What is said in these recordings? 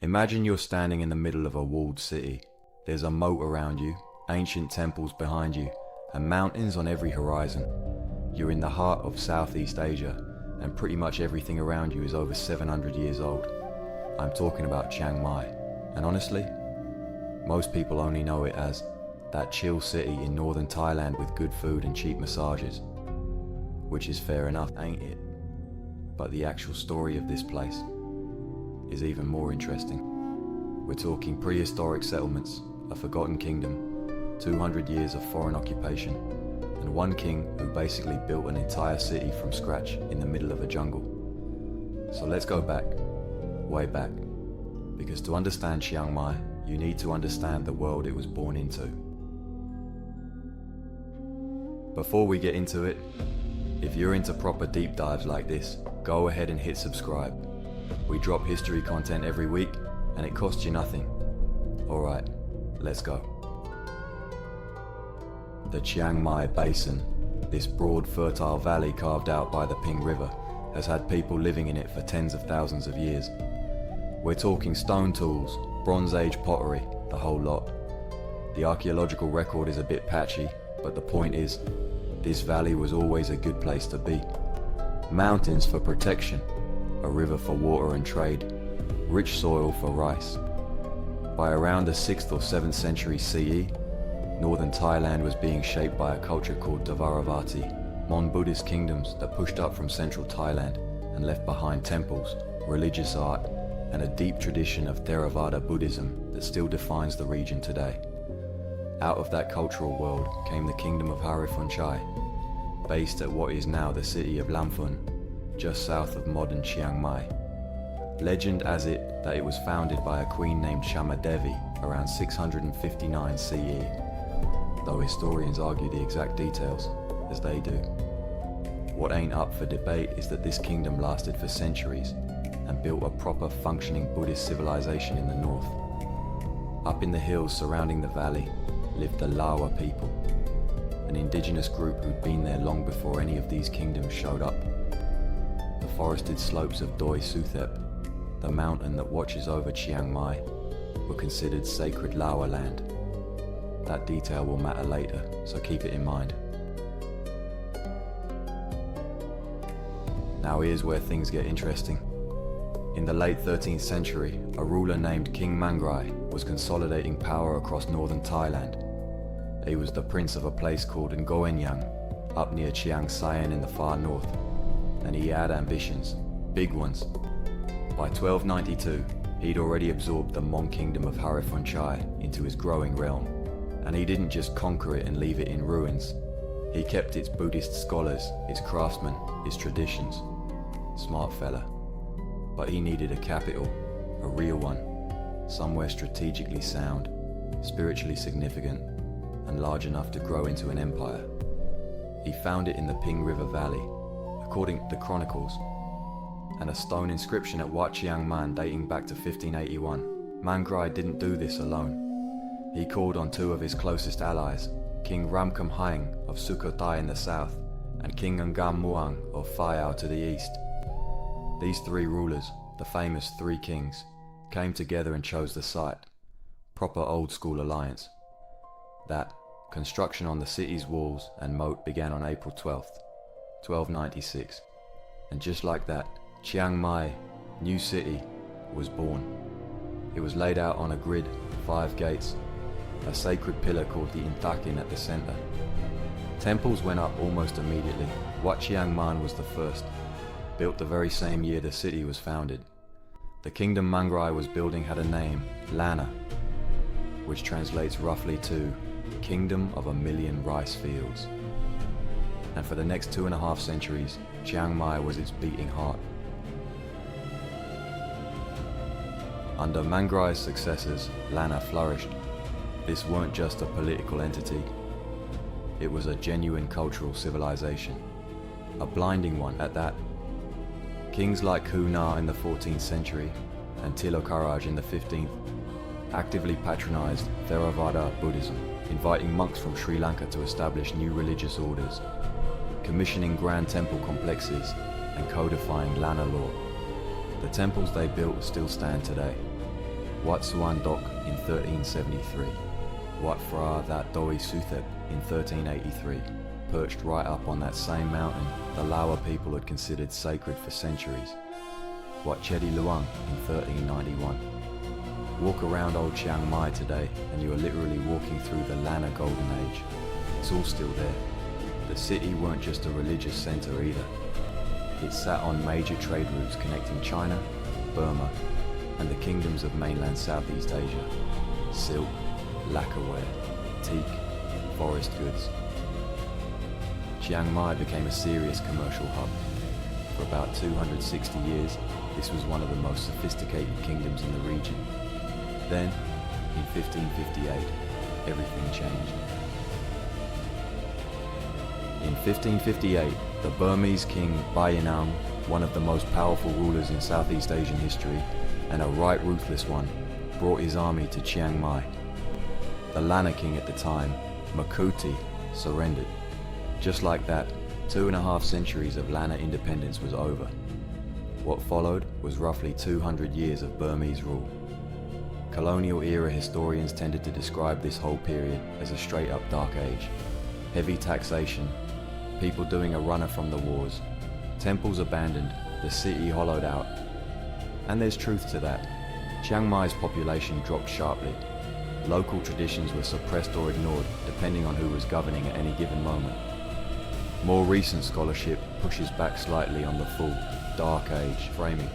Imagine you're standing in the middle of a walled city. There's a moat around you, ancient temples behind you, and mountains on every horizon. You're in the heart of Southeast Asia, and pretty much everything around you is over 700 years old. I'm talking about Chiang Mai, and honestly, most people only know it as that chill city in northern Thailand with good food and cheap massages. Which is fair enough, ain't it? But the actual story of this place is even more interesting. We're talking prehistoric settlements, a forgotten kingdom, 200 years of foreign occupation, and one king who basically built an entire city from scratch in the middle of a jungle. So let's go back, way back, because to understand Chiang Mai, you need to understand the world it was born into. Before we get into it, if you're into proper deep dives like this, go ahead and hit subscribe. We drop history content every week, and it costs you nothing. Alright, let's go. The Chiang Mai Basin, this broad fertile valley carved out by the Ping River, has had people living in it for tens of thousands of years. We're talking stone tools, Bronze Age pottery, the whole lot. The archaeological record is a bit patchy, but the point is, this valley was always a good place to be. Mountains for protection, a river for water and trade, rich soil for rice. By around the 6th or 7th century CE, northern Thailand was being shaped by a culture called Dvaravati, Mon Buddhist kingdoms that pushed up from central Thailand and left behind temples, religious art, and a deep tradition of Theravada Buddhism that still defines the region today. Out of that cultural world came the kingdom of Hariphunchai, based at what is now the city of Lamphun, just south of modern Chiang Mai. Legend has it that it was founded by a queen named Shamadevi around 659 CE, though historians argue the exact details, as they do. What ain't up for debate is that this kingdom lasted for centuries and built a proper functioning Buddhist civilization in the north. Up in the hills surrounding the valley lived the Lawa people, an indigenous group who'd been there long before any of these kingdoms showed up. The forested slopes of Doi Suthep, the mountain that watches over Chiang Mai, were considered sacred Lawa land. That detail will matter later, so keep it in mind. Now here's where things get interesting. In the late 13th century, a ruler named King Mangrai was consolidating power across northern Thailand. He was the prince of a place called Ngoenyang, up near Chiang Saen in the far north, and he had ambitions, big ones. By 1292, he'd already absorbed the Mon kingdom of Hariphunchai into his growing realm, and he didn't just conquer it and leave it in ruins. He kept its Buddhist scholars, its craftsmen, its traditions. Smart fella. But he needed a capital, a real one, somewhere strategically sound, spiritually significant, and large enough to grow into an empire. He found it in the Ping River Valley, according to the chronicles, and a stone inscription at Wat Chiang Man dating back to 1581. Mangrai didn't do this alone. He called on two of his closest allies, King Ramkham Haing of Sukhothai in the south, and King Ngam Muang of Phayao to the east. These three rulers, the famous Three Kings, came together and chose the site. Proper old school alliance. That construction on the city's walls and moat began on April 12th, 1296. And just like that, Chiang Mai, new city, was born. It was laid out on a grid, 5 gates, a sacred pillar called the Inthakin at the center. Temples went up almost immediately. Wat Chiang Man was the first, built the very same year the city was founded. The kingdom Mangrai was building had a name, Lana, which translates roughly to Kingdom of a Million Rice Fields. And for the next 2.5 centuries, Chiang Mai was its beating heart. Under Mangrai's successors, Lana flourished. This weren't just a political entity, it was a genuine cultural civilization. A blinding one at that. Kings like Hu Na in the 14th century and Tilokaraj in the 15th actively patronized Theravada Buddhism, inviting monks from Sri Lanka to establish new religious orders, commissioning grand temple complexes and codifying Lana law. The temples they built still stand today. Wat Suan Dok in 1373, Wat Phra That Doi Suthep in 1383. Perched right up on that same mountain the Lawa people had considered sacred for centuries. Wat Chedi Luang in 1391. Walk around old Chiang Mai today and you are literally walking through the Lanna Golden Age. It's all still there. The city weren't just a religious centre either. It sat on major trade routes connecting China, Burma, and the kingdoms of mainland Southeast Asia. Silk, lacquerware, teak, forest goods. Chiang Mai became a serious commercial hub. For about 260 years, this was one of the most sophisticated kingdoms in the region. Then, in 1558, everything changed. In 1558, the Burmese king Bayanang, one of the most powerful rulers in Southeast Asian history, and a right ruthless one, brought his army to Chiang Mai. The Lanna king at the time, Makuti, surrendered. Just like that, 2.5 centuries of Lanna independence was over. What followed was roughly 200 years of Burmese rule. Colonial era historians tended to describe this whole period as a straight up dark age. Heavy taxation, people doing a runner from the wars, temples abandoned, the city hollowed out. And there's truth to that. Chiang Mai's population dropped sharply. Local traditions were suppressed or ignored depending on who was governing at any given moment. More recent scholarship pushes back slightly on the full dark age framing.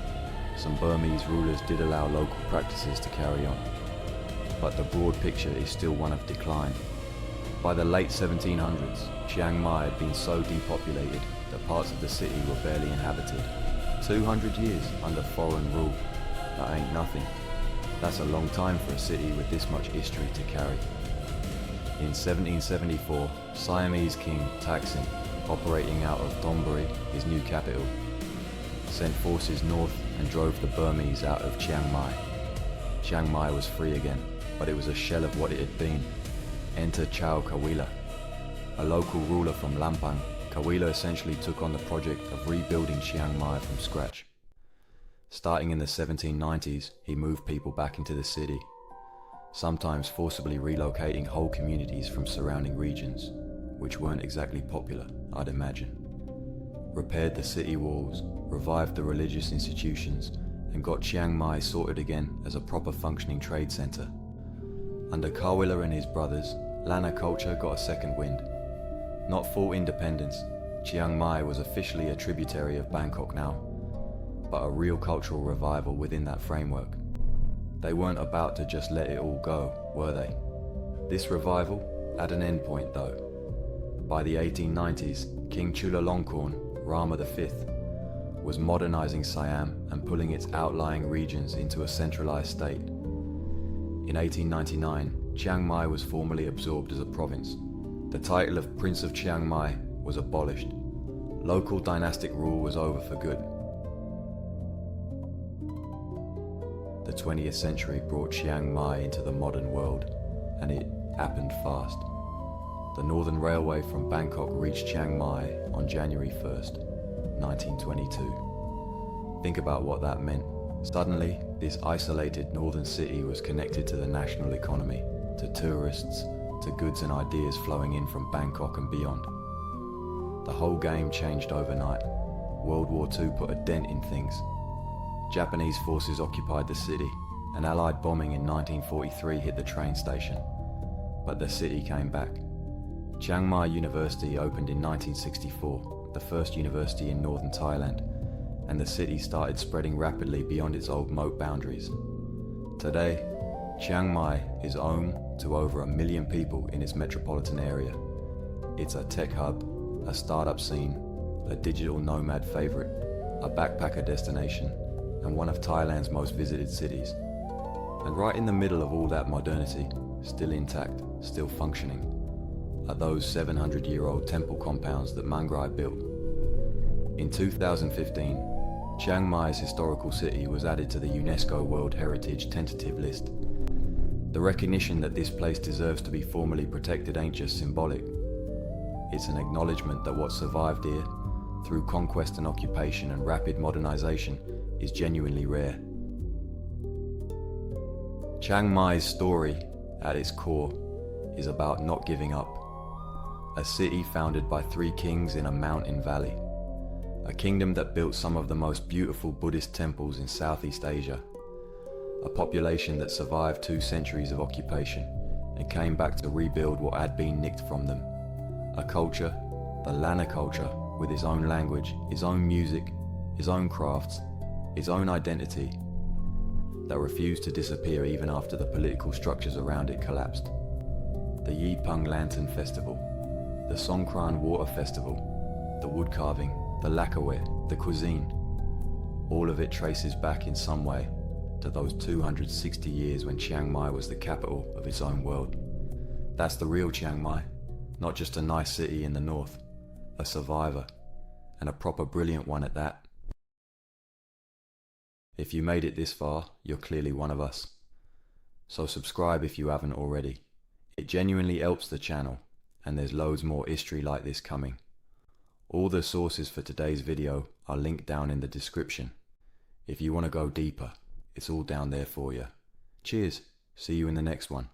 Some Burmese rulers did allow local practices to carry on, but the broad picture is still one of decline. By the late 1700s, Chiang Mai had been so depopulated that parts of the city were barely inhabited. 200 years under foreign rule, that ain't nothing. That's a long time for a city with this much history to carry. In 1774, Siamese King Taksin, operating out of Thonburi, his new capital, sent forces north and drove the Burmese out of Chiang Mai. Chiang Mai was free again, but it was a shell of what it had been. Enter Chao Kawila. A local ruler from Lampang, Kawila essentially took on the project of rebuilding Chiang Mai from scratch. Starting in the 1790s, he moved people back into the city, sometimes forcibly relocating whole communities from surrounding regions, which weren't exactly popular, I'd imagine. Repaired the city walls, revived the religious institutions, and got Chiang Mai sorted again as a proper functioning trade centre. Under Kawila and his brothers, Lanna culture got a second wind. Not full independence, Chiang Mai was officially a tributary of Bangkok now, but a real cultural revival within that framework. They weren't about to just let it all go, were they? This revival had an endpoint though. By the 1890s, King Chulalongkorn, Rama V, was modernizing Siam and pulling its outlying regions into a centralized state. In 1899, Chiang Mai was formally absorbed as a province. The title of Prince of Chiang Mai was abolished. Local dynastic rule was over for good. The 20th century brought Chiang Mai into the modern world, and it happened fast. The Northern Railway from Bangkok reached Chiang Mai on January 1st, 1922. Think about what that meant. Suddenly, this isolated northern city was connected to the national economy, to tourists, to goods and ideas flowing in from Bangkok and beyond. The whole game changed overnight. World War II put a dent in things. Japanese forces occupied the city, and Allied bombing in 1943 hit the train station. But the city came back. Chiang Mai University opened in 1964, the first university in northern Thailand, and the city started spreading rapidly beyond its old moat boundaries. Today, Chiang Mai is home to over 1 million people in its metropolitan area. It's a tech hub, a startup scene, a digital nomad favorite, a backpacker destination, and one of Thailand's most visited cities. And right in the middle of all that modernity, still intact, still functioning, are those 700-year-old temple compounds that Mangrai built. In 2015, Chiang Mai's historical city was added to the UNESCO World Heritage tentative list. The recognition that this place deserves to be formally protected ain't just symbolic. It's an acknowledgement that what survived here, through conquest and occupation and rapid modernization, is genuinely rare. Chiang Mai's story, at its core, is about not giving up. A city founded by 3 kings in a mountain valley. A kingdom that built some of the most beautiful Buddhist temples in Southeast Asia. A population that survived 2 centuries of occupation and came back to rebuild what had been nicked from them. A culture, the Lanna culture, with its own language, its own music, its own crafts, its own identity, that refused to disappear even after the political structures around it collapsed. The Yipeng Lantern Festival, the Songkran Water Festival, the wood carving, the lacquerware, the cuisine, all of it traces back in some way to those 260 years when Chiang Mai was the capital of its own world. That's the real Chiang Mai, not just a nice city in the north, a survivor, and a proper brilliant one at that. If you made it this far, you're clearly one of us. So subscribe if you haven't already. It genuinely helps the channel, and there's loads more history like this coming. All the sources for today's video are linked down in the description. If you want to go deeper, it's all down there for you. Cheers, see you in the next one.